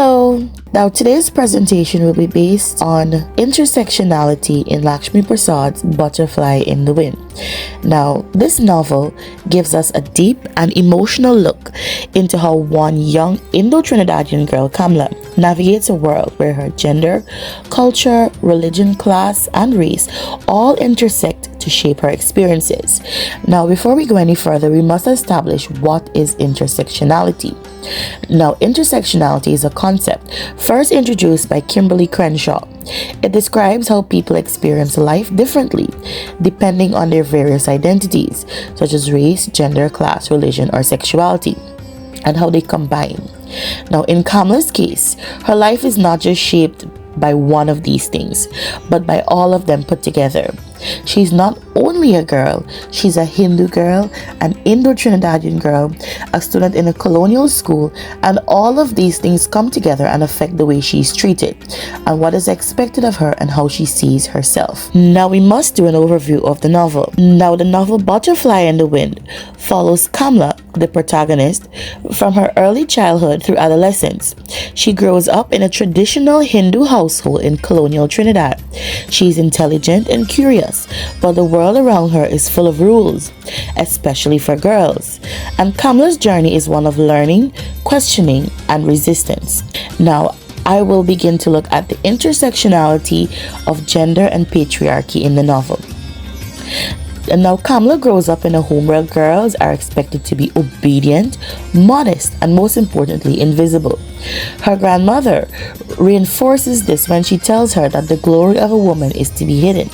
Hello! Now today's presentation will be based on intersectionality in Lakshmi Prasad's Butterfly in the Wind. Now, this novel gives us a deep and emotional look into how one young Indo-Trinidadian girl, Kamla, navigates a world where her gender, culture, religion, class, and race all intersect to shape her experiences. Now, before we go any further, we must establish what is intersectionality. Now, intersectionality is a concept first introduced by Kimberly Crenshaw. It describes how people experience life differently depending on their various identities, such as race, gender, class, religion, or sexuality, and how they combine. Now, in Kamla's case, her life is not just shaped by one of these things, but by all of them put together. She's not only a girl, she's a Hindu girl, an Indo-Trinidadian girl, a student in a colonial school, and all of these things come together and affect the way she's treated, and what is expected of her and how she sees herself. Now we must do an overview of the novel. Now the novel Butterfly in the Wind follows Kamla, the protagonist, from her early childhood through adolescence. She grows up in a traditional Hindu household in colonial Trinidad. She's intelligent and curious, but the world around her is full of rules, especially for girls. And Kamla's journey is one of learning, questioning, and resistance. Now, I will begin to look at the intersectionality of gender and patriarchy in the novel. And now Kamla grows up in a home where girls are expected to be obedient, modest, and most importantly, invisible. Her grandmother reinforces this when she tells her that the glory of a woman is to be hidden.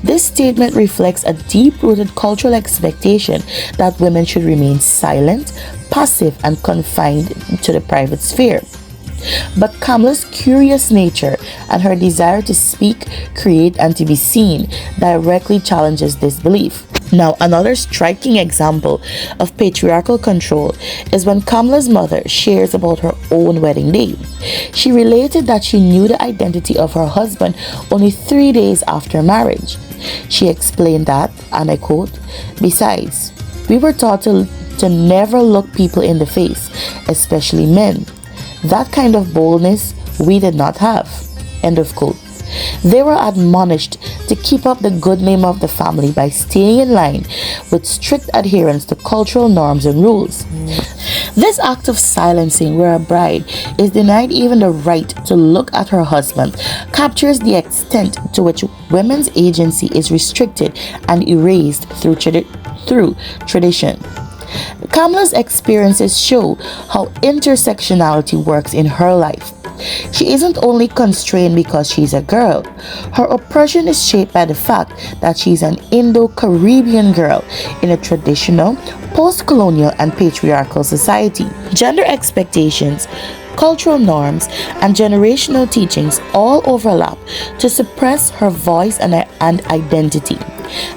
This statement reflects a deep-rooted cultural expectation that women should remain silent, passive, and confined to the private sphere. But Kamla's curious nature and her desire to speak, create, and to be seen directly challenges this belief. Now, another striking example of patriarchal control is when Kamla's mother shares about her own wedding day. She related that she knew the identity of her husband only 3 days after marriage. She explained that, and I quote, "Besides, we were taught to never look people in the face, especially men. That kind of boldness we did not have." End of quote. They were admonished to keep up the good name of the family by staying in line with strict adherence to cultural norms and rules. This act of silencing, where a bride is denied even the right to look at her husband, captures the extent to which women's agency is restricted and erased through tradition. Kamla's experiences show how intersectionality works in her life. She isn't only constrained because she's a girl. Her oppression is shaped by the fact that she's an Indo-Caribbean girl in a traditional, post-colonial, and patriarchal society. Gender expectations, cultural norms, and generational teachings all overlap to suppress her voice and identity.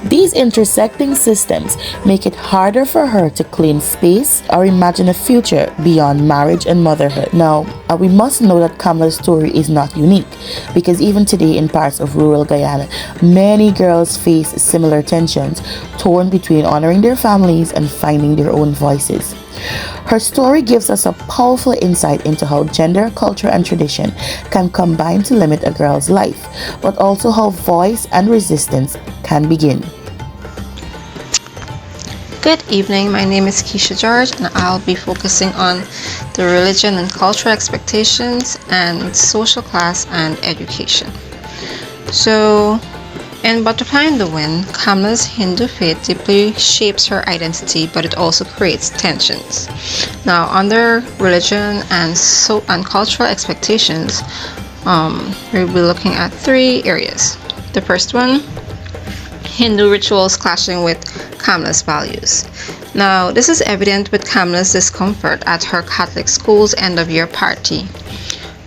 These intersecting systems make it harder for her to claim space or imagine a future beyond marriage and motherhood. Now, we must know that Kamla's story is not unique, because even today in parts of rural Guyana, many girls face similar tensions, torn between honoring their families and finding their own voices. Her story gives us a powerful insight into how gender, culture, and tradition can combine to limit a girl's life, but also how voice and resistance can begin. Good evening, my name is Keisha George, and I'll be focusing on the religion and cultural expectations and social class and education. So, in Butterfly in the Wind, Kamla's Hindu faith deeply shapes her identity, but it also creates tensions. Now, under religion and cultural expectations, we'll be looking at 3 areas. The first one, Hindu rituals clashing with Kamla's values. Now, this is evident with Kamla's discomfort at her Catholic school's end-of-year party,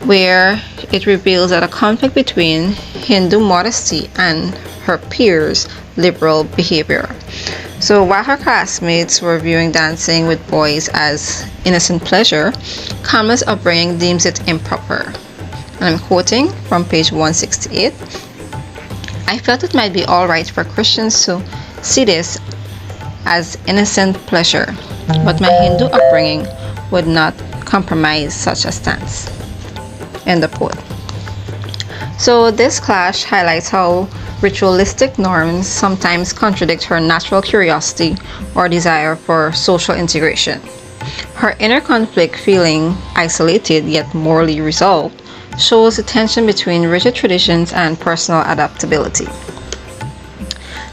where it reveals that a conflict between Hindu modesty and her peers' liberal behavior. So while her classmates were viewing dancing with boys as innocent pleasure, Kamla's upbringing deems it improper. And I'm quoting from page 168. "I felt it might be all right for Christians to see this as innocent pleasure, but my Hindu upbringing would not compromise such a stance." End of quote. So this clash highlights how ritualistic norms sometimes contradict her natural curiosity or desire for social integration. Her inner conflict, feeling isolated yet morally resolved, shows the tension between rigid traditions and personal adaptability.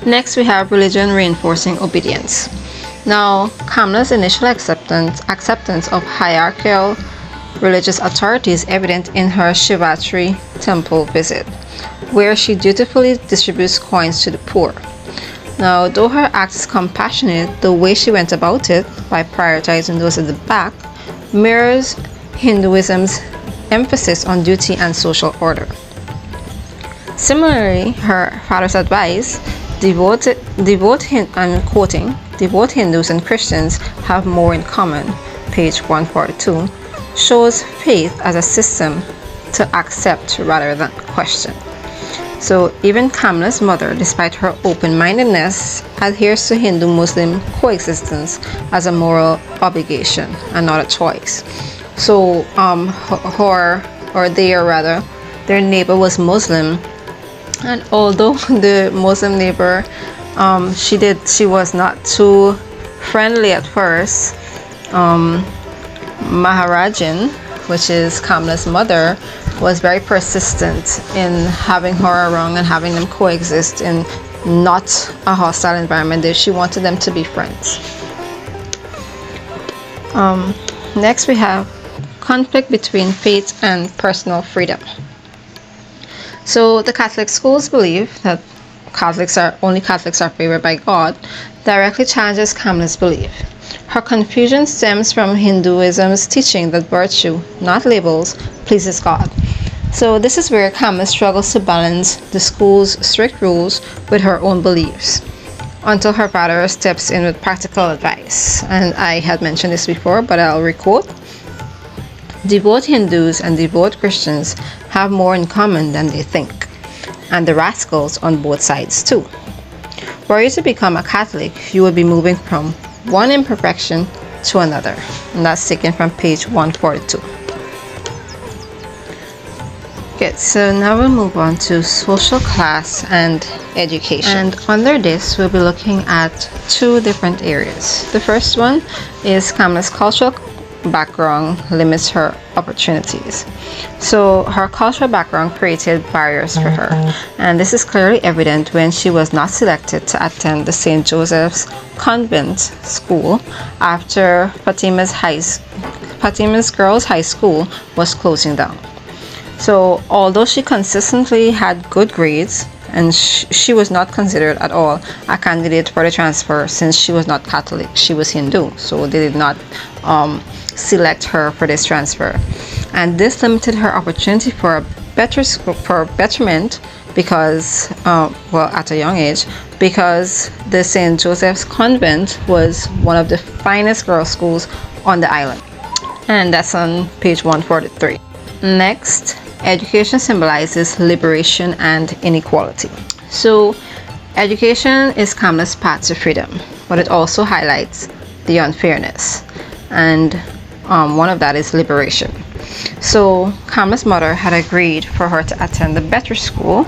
Next, we have religion reinforcing obedience. Now, Kamla's initial acceptance of hierarchical religious authority is evident in her Shivatri temple visit, where she dutifully distributes coins to the poor. Now, though her act is compassionate, the way she went about it, by prioritizing those at the back, mirrors Hinduism's emphasis on duty and social order. Similarly, her father's advice, I'm quoting, devout Hindus and Christians have more in common, page 142, shows faith as a system to accept rather than question. So even Kamla's mother, despite her open-mindedness, adheres to Hindu-Muslim coexistence as a moral obligation and not a choice. So their neighbor was Muslim, and although the Muslim neighbor, she was not too friendly at first. Maharajan, which is Kamla's mother, was very persistent in having her around and having them coexist in not a hostile environment. She wanted them to be friends. Next, we have conflict between faith and personal freedom. So the Catholic schools believe that only Catholics are favored by God, directly challenges Kamla's belief. Her confusion stems from Hinduism's teaching that virtue, not labels, pleases God. So this is where Kamla struggles to balance the school's strict rules with her own beliefs, until her father steps in with practical advice. And I had mentioned this before, but I'll requote. Devout Hindus and devout Christians have more in common than they think, and the rascals on both sides too. Were you to become a Catholic, you would be moving from one imperfection to another. And that's taken from page 142. Okay, so now we'll move on to social class and education. And under this, we'll be looking at two different areas. The first one is Kamla's cultural background limits her opportunities. So her cultural background created barriers for her, and this is clearly evident when she was not selected to attend the St. Joseph's Convent School after Fatima's Girls High School was closing down. So although she consistently had good grades, and she was not considered at all a candidate for the transfer since she was not Catholic, she was Hindu, so they did not select her for this transfer, and this limited her opportunity for a betterment because at a young age, because the St. Joseph's Convent was one of the finest girls' schools on the island, and that's on page 143. Next, education symbolizes liberation and inequality. So education is Kamla's path to freedom, but it also highlights the unfairness, and one of that is liberation. So Kamla's mother had agreed for her to attend the better school,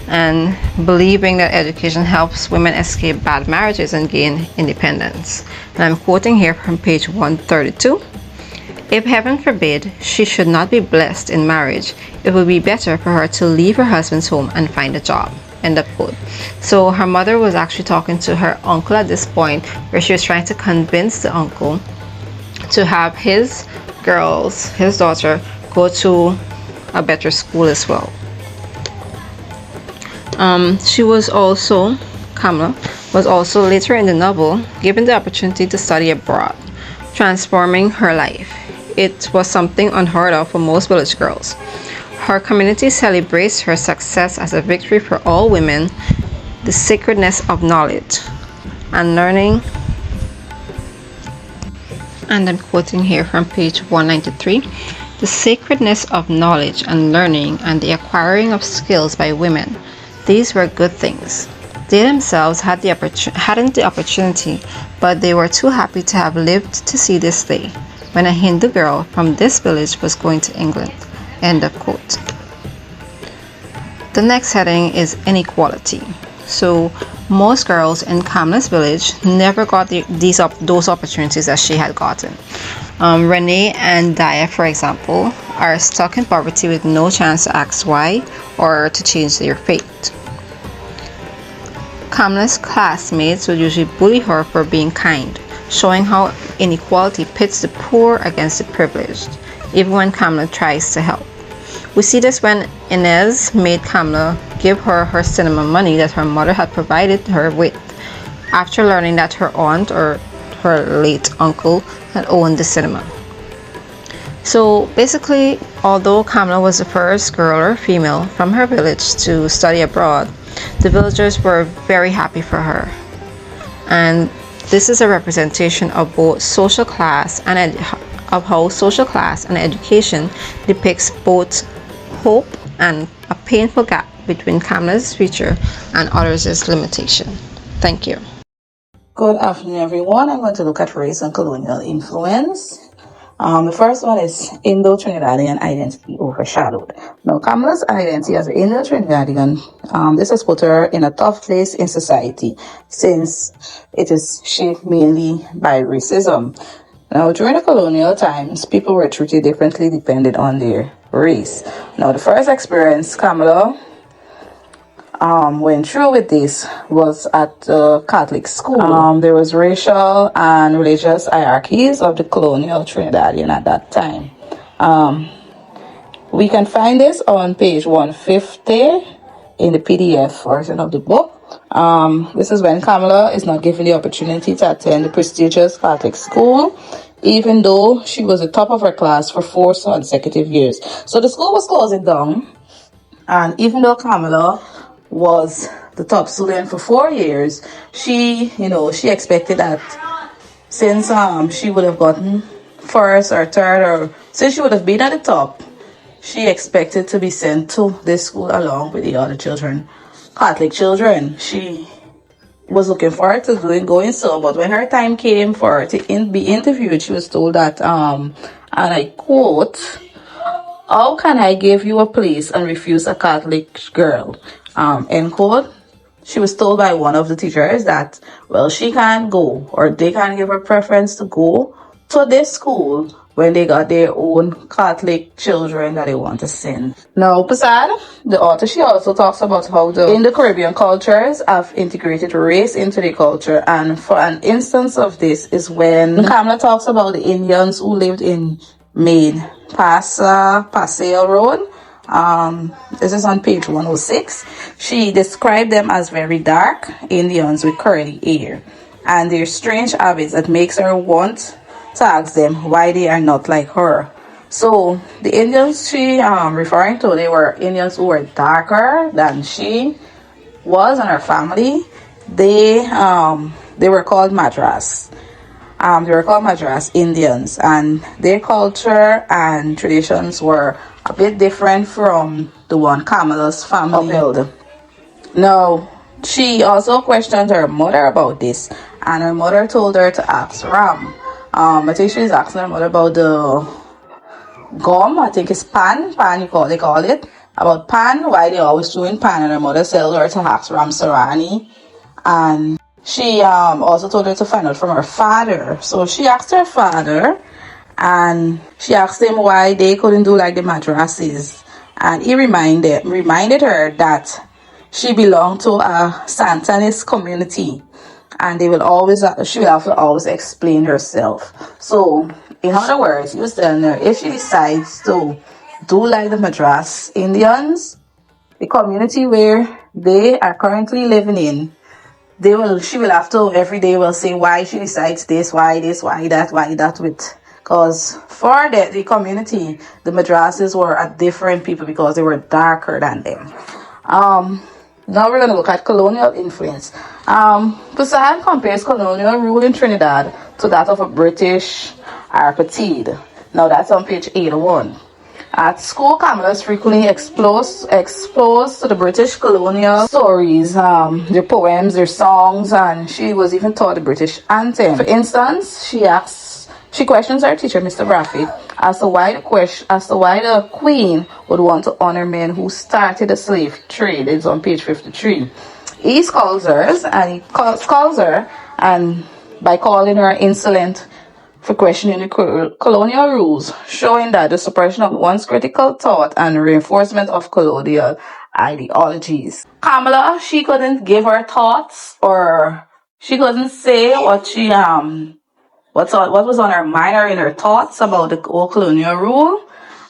and believing that education helps women escape bad marriages and gain independence. And I'm quoting here from page 132. If heaven forbid she should not be blessed in marriage, it would be better for her to leave her husband's home and find a job. End of quote. So her mother was actually talking to her uncle at this point, where she was trying to convince the uncle to have his daughter, go to a better school as well. Kamla was also later in the novel given the opportunity to study abroad, transforming her life. It was something unheard of for most village girls. Her community celebrates her success as a victory for all women, the sacredness of knowledge and learning. And I'm quoting here from page 193. The sacredness of knowledge and learning and the acquiring of skills by women. These were good things. They themselves hadn't the opportunity, but they were too happy to have lived to see this day, when a Hindu girl from this village was going to England. End of quote. The next heading is inequality. So most girls in Kamla's village never got those opportunities that she had gotten. Renee and Daya, for example, are stuck in poverty with no chance to ask why or to change their fate. Kamla's classmates would usually bully her for being kind, showing how inequality pits the poor against the privileged, even when Kamla tries to help. We see this when Inez made Kamla give her cinema money that her mother had provided her with, after learning that her aunt or her late uncle had owned the cinema. So basically, although Kamla was the first girl or female from her village to study abroad, the villagers were very happy for her. And this is a representation of both social class and of how social class and education depicts both hope and a painful gap between Kamla's future and others' limitation. Thank you. Good afternoon, everyone. I'm going to look at race and colonial influence. The first one is Indo-Trinidadian identity overshadowed. Now, Kamala's identity as an Indo-Trinidadian, this has put her in a tough place in society since it is shaped mainly by racism. Now, during the colonial times, people were treated differently depending on their race. Now, the first experience Kamala went through with this was at the Catholic school. There was racial and religious hierarchies of the colonial Trinidadian at that time. We can find this on page 150 in the PDF version of the book. This is when Kamala is not given the opportunity to attend the prestigious Catholic school, even though she was the top of her class for 4 consecutive years. So the school was closing down, and even though Kamala was the top student for 4 years, she expected that since she would have gotten first or third, or since she would have been at the top, she expected to be sent to this school along with the other children, Catholic children. She was looking forward to going so, but when her time came for her to be interviewed, she was told that, and I quote, "How can I give you a place and refuse a Catholic girl?" End quote. She was told by one of the teachers that, well, she can't go, or they can't give her preference to go to this school when they got their own Catholic children that they want to send. Now, Pasad, the author, she also talks about how in the Caribbean cultures have integrated race into the culture, and for an instance of this is when Kamla talks about the Indians who lived in Maine, Paseo Road. This is on page 106. She described them as very dark Indians with curly hair and their strange habits that makes her want to ask them why they are not like her. So the Indians she referring to, they were Indians who were darker than she was and her family. They were called Madras. They were called Madras Indians, and their culture and traditions were a bit different from the one Kamala's family upheld. Now, she also questioned her mother about this, and her mother told her to ask Ram. I think she was asking her mother about the gum, I think it's pan they call it, about pan, why they always doing pan, and her mother told her to ask Ram Sarani. And she also told her to find out from her father. So she asked her father, and she asked him why they couldn't do like the Madrasis. And he reminded her that she belonged to a Santanist community, and she will have to always explain herself. So, in other words, he was telling her if she decides to do like the Madras Indians, the community where they are currently living in, she will have to every day will say why she decides this, why that with. Because for the community, the Madrasis were a different people because they were darker than them. Now we're going to look at colonial influence. Poussin compares colonial rule in Trinidad to that of a British apartheid. Now that's on page 81. At school, Kamala is frequently exposed to the British colonial stories, their poems, their songs, and she was even taught the British anthem. For instance, she asks She questions her teacher, Mr. Braffit, as to why the queen would want to honor men who started the slave trade. It's on page 53. He scolds her, and calls her, and by calling her insolent for questioning the colonial rules, showing that the suppression of one's critical thought and reinforcement of colonial ideologies. Kamala, she couldn't give her thoughts, or she couldn't say what was on her mind or in her thoughts about the old colonial rule.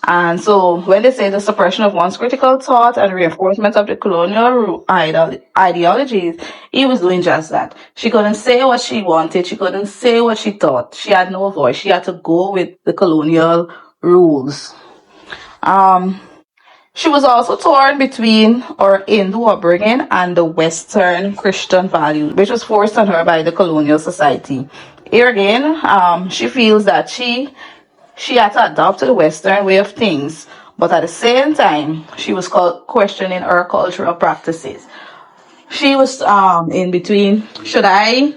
And so when they say the suppression of one's critical thought and reinforcement of the colonial ideologies, he was doing just that. She couldn't say what she wanted. She couldn't say what she thought. She had no voice. She had to go with the colonial rules. She was also torn between her Hindu upbringing and the Western Christian values, which was forced on her by the colonial society. Here again, she feels that she had to adopt to the Western way of things, but at the same time, she was questioning her cultural practices. She was in between. Should I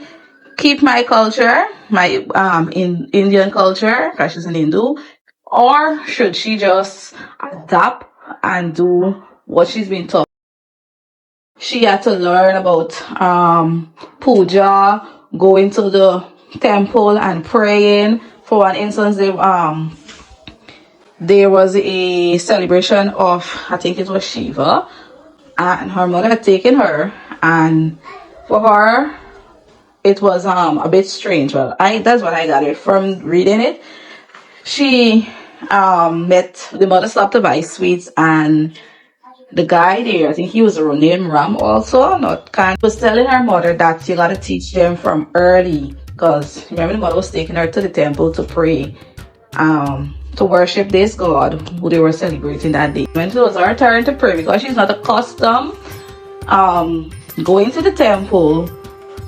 keep my culture, my in Indian culture, because she's an Hindu, or should she just adapt and do what she's been taught? She had to learn about puja, going to the temple and praying. For one instance, there was a celebration of, I think it was Shiva, and her mother had taken her, and for her it was a bit strange. Well, that's what I got it from reading it. She met the mother, stopped to buy sweets, and the guy there, I think he was named Ram also, not Khan, was telling her mother that you gotta teach them from early, because remember the mother was taking her to the temple to pray, to worship this god who they were celebrating that day. When it was her turn to pray, because she's not accustomed going to the temple,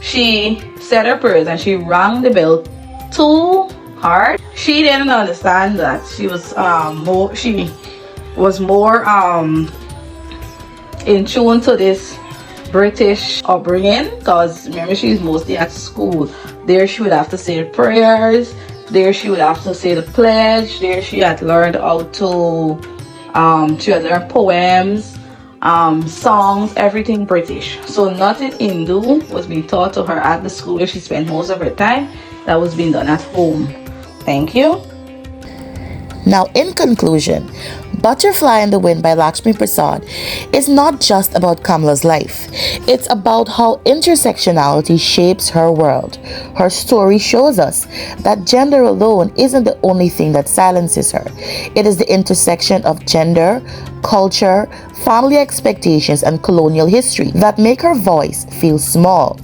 she said her prayers and she rang the bell too hard. She didn't understand that she was more in tune to this British upbringing, because remember she's mostly at school. There she would have to say the prayers, there she would have to say the pledge, there she had learned how to she had learned poems, songs, everything British. So nothing Hindu was being taught to her at the school where she spent most of her time. That was being done at home. Thank you. Now, in conclusion, Butterfly in the Wind by Lakshmi Prasad is not just about Kamala's life. It's about how intersectionality shapes her world. Her story shows us that gender alone isn't the only thing that silences her. It is the intersection of gender, culture, family expectations, and colonial history that make her voice feel small.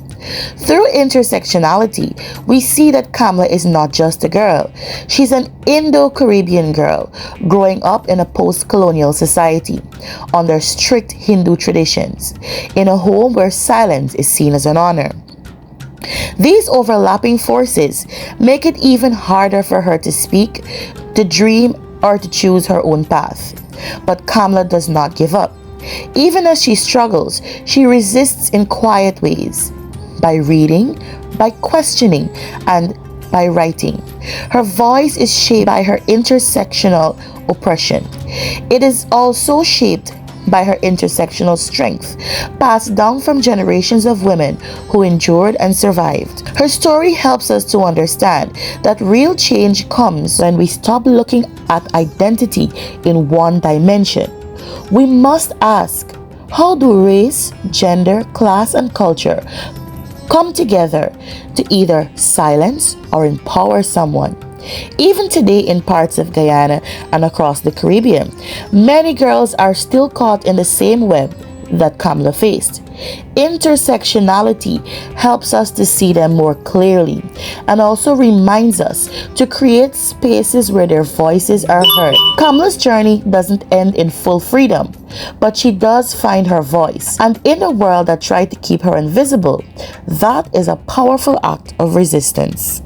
Through intersectionality, we see that Kamala is not just a girl. She's an Indo-Caribbean girl growing up in a post-colonial society under strict Hindu traditions, in a home where silence is seen as an honor. These overlapping forces make it even harder for her to speak, to dream, or to choose her own path. But Kamala does not give up. Even as she struggles, she resists in quiet ways. By reading, by questioning, and by writing. Her voice is shaped by her intersectional oppression. It is also shaped by her intersectional strength, passed down from generations of women who endured and survived. Her story helps us to understand that real change comes when we stop looking at identity in one dimension. We must ask, how do race, gender, class, and culture come together to either silence or empower someone? Even today in parts of Guyana and across the Caribbean, many girls are still caught in the same web that Kamala faced. Intersectionality helps us to see them more clearly and also reminds us to create spaces where their voices are heard. Kamala's journey doesn't end in full freedom, but she does find her voice. And in a world that tried to keep her invisible, that is a powerful act of resistance.